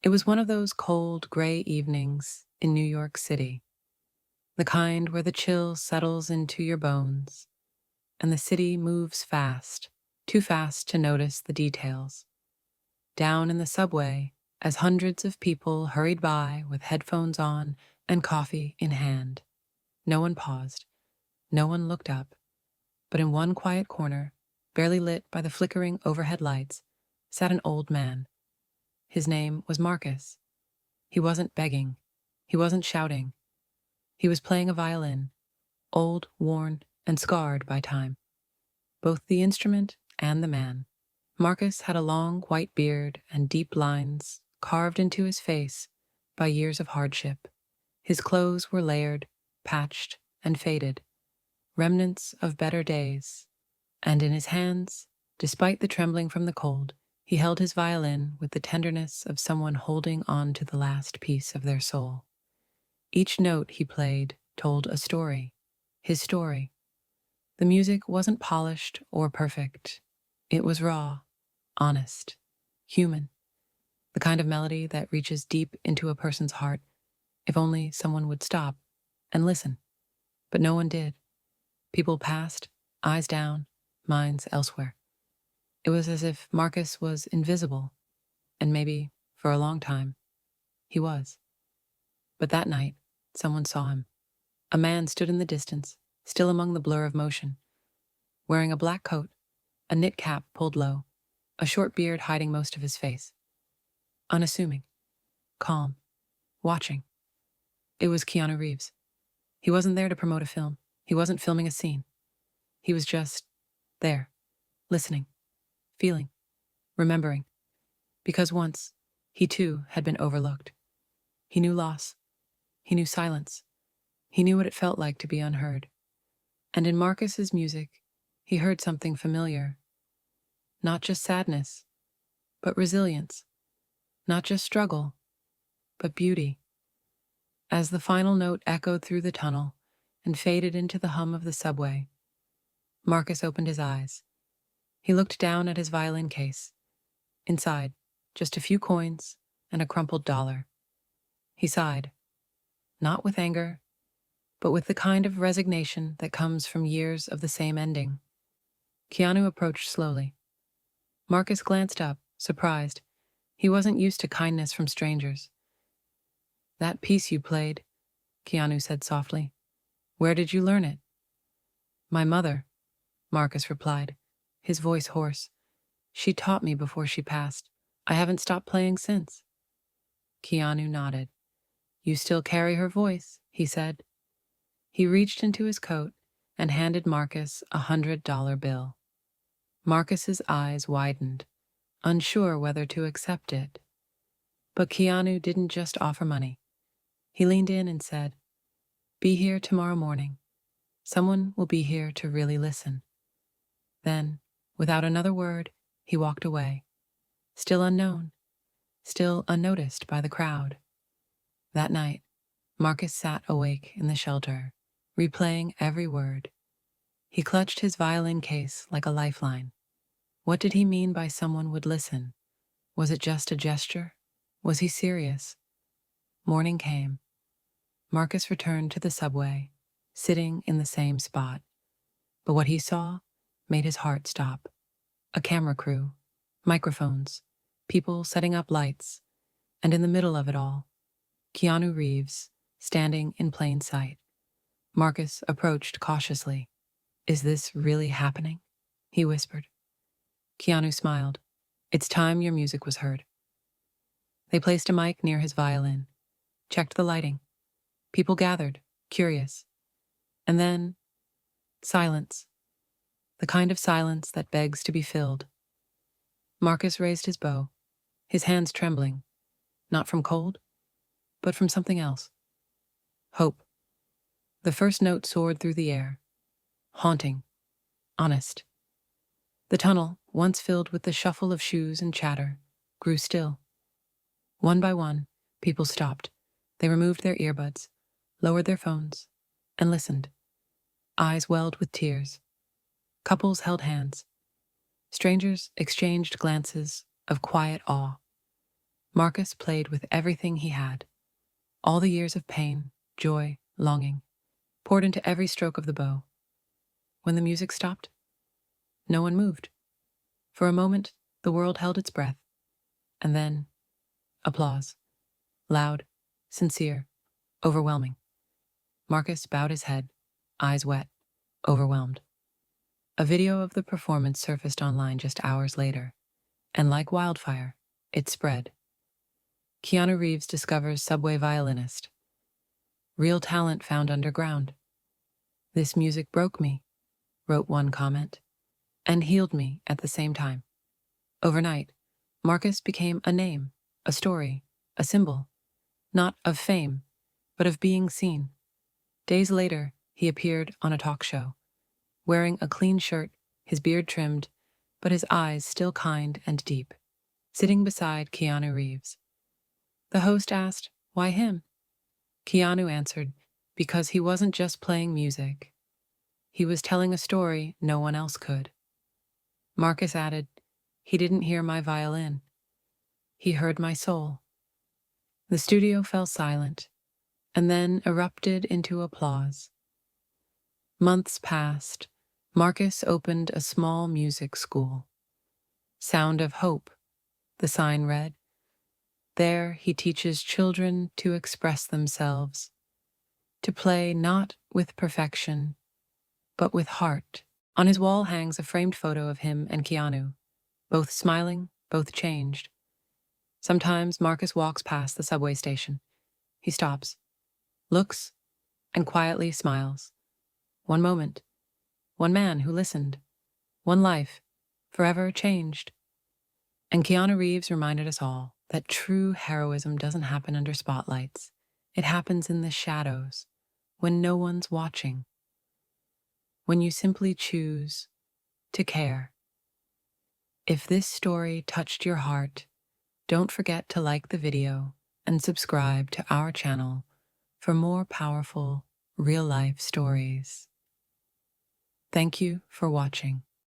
It was one of those cold, gray evenings in New York City, the kind where the chill settles into your bones and the city moves fast, too fast to notice the details. Down in the subway, as hundreds of people hurried by with headphones on and coffee in hand, no one paused, no one looked up, but in one quiet corner, barely lit by the flickering overhead lights, sat an old man. His name was Marcus. He wasn't begging. He wasn't shouting. He was playing a violin, old, worn, and scarred by time. Both the instrument and the man. Marcus had a long white beard and deep lines carved into his face by years of hardship. His clothes were layered, patched, and faded, remnants of better days. And in his hands, despite the trembling from the cold, he held his violin with the tenderness of someone holding on to the last piece of their soul. Each note he played told a story, his story. The music wasn't polished or perfect. It was raw, honest, human, the kind of melody that reaches deep into a person's heart if only someone would stop and listen. But no one did. People passed, eyes down, minds elsewhere. It was as if Marcus was invisible, and maybe, for a long time, he was. But that night, someone saw him. A man stood in the distance, still among the blur of motion, wearing a black coat, a knit cap pulled low, a short beard hiding most of his face. Unassuming, calm, watching. It was Keanu Reeves. He wasn't there to promote a film. He wasn't filming a scene. He was just there, listening, feeling, remembering. Because once, he too had been overlooked. He knew loss. He knew silence. He knew what it felt like to be unheard. And in Marcus's music, he heard something familiar. Not just sadness, but resilience. Not just struggle, but beauty. As the final note echoed through the tunnel and faded into the hum of the subway, Marcus opened his eyes. He looked down at his violin case. Inside, just a few coins and a crumpled dollar. He sighed, not with anger, but with the kind of resignation that comes from years of the same ending. Keanu approached slowly. Marcus glanced up, surprised. He wasn't used to kindness from strangers. "That piece you played," Keanu said softly. "Where did you learn it?" "My mother," Marcus replied, his voice hoarse. "She taught me before she passed. I haven't stopped playing since." Keanu nodded. "You still carry her voice," he said. He reached into his coat and handed Marcus a $100 bill. Marcus's eyes widened, unsure whether to accept it. But Keanu didn't just offer money. He leaned in and said, "Be here tomorrow morning. Someone will be here to really listen." Then, without another word, he walked away. Still unknown, still unnoticed by the crowd. That night, Marcus sat awake in the shelter, replaying every word. He clutched his violin case like a lifeline. What did he mean by someone would listen? Was it just a gesture? Was he serious? Morning came. Marcus returned to the subway, sitting in the same spot. But what he saw made his heart stop. A camera crew, microphones, people setting up lights, and in the middle of it all, Keanu Reeves, standing in plain sight. Marcus approached cautiously. "Is this really happening?" he whispered. Keanu smiled. "It's time your music was heard." They placed a mic near his violin, checked the lighting. People gathered, curious. And then, silence. The kind of silence that begs to be filled. Marcus raised his bow, his hands trembling, not from cold, but from something else. Hope. The first note soared through the air, haunting, honest. The tunnel, once filled with the shuffle of shoes and chatter, grew still. One by one, people stopped. They removed their earbuds, lowered their phones, and listened. Eyes welled with tears. Couples held hands. Strangers exchanged glances of quiet awe. Marcus played with everything he had. All the years of pain, joy, longing, poured into every stroke of the bow. When the music stopped, no one moved. For a moment, the world held its breath. And then, applause. Loud, sincere, overwhelming. Marcus bowed his head, eyes wet, overwhelmed. A video of the performance surfaced online just hours later, and like wildfire, it spread. Keanu Reeves discovers subway violinist. Real talent found underground. This music broke me, wrote one comment, and healed me at the same time. Overnight, Marcus became a name, a story, a symbol, not of fame, but of being seen. Days later, he appeared on a talk show, wearing a clean shirt, his beard trimmed, but his eyes still kind and deep, sitting beside Keanu Reeves. The host asked, "Why him?" Keanu answered, "Because he wasn't just playing music. He was telling a story no one else could." Marcus added, "He didn't hear my violin. He heard my soul." The studio fell silent, and then erupted into applause. Months passed. Marcus opened a small music school. "Sound of Hope," the sign read. There he teaches children to express themselves, to play not with perfection, but with heart. On his wall hangs a framed photo of him and Keanu, both smiling, both changed. Sometimes Marcus walks past the subway station. He stops, looks, and quietly smiles. One moment, one man who listened, one life, forever changed. And Keanu Reeves reminded us all that true heroism doesn't happen under spotlights. It happens in the shadows, when no one's watching. When you simply choose to care. If this story touched your heart, don't forget to like the video and subscribe to our channel for more powerful, real-life stories. Thank you for watching.